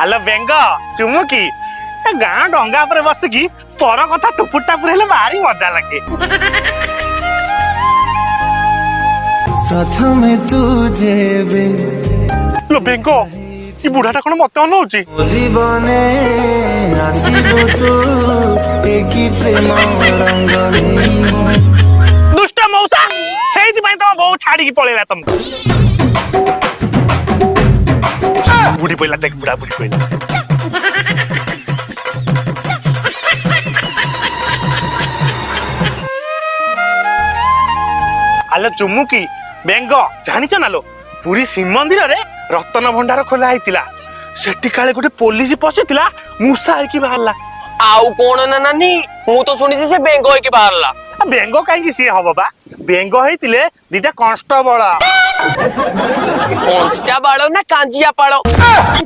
ଆଲୋ ବେଙ୍ଗ ଚୁମୁକି ଗାଁ ଡଙ୍ଗା ଉପରେ ବସିକି ପର କଥା ଟୁପୁର ଟାପୁର ହେଲେ ଭାରି ମଜା ଲାଗେ। ପ୍ରଥମେ ତୁ ଯେବେ लो बेंग ये बुढ़ाटा कौन मत अनौची ଜୀବନେ ଆସିବୁ ତୁ ଏକି ପ୍ରେମ ରଙ୍ଗ ନେଇ दुष्ट मौसा सेहिति पई तम बहु छाड़ी की पळेला तुमको बुढ़ी पइला देख बुढ़ा बुढ़ी पइला आलो चुमुकी बेंग जानिଛ ना लो पुरी शिव मंदिर रे रतन भंडार खोला हैतिला सेठी काले गोटे पुलिस पसितिला मुसा है की बाहरला आउ कोण ना नानी मु तो सुनी से बेंग होई के बाहरला बेंग काई सी हबो बा बेंग हैतिले दिटा कांस्टेबल कॉन्स्टेबल ना कांजिया पाड़ो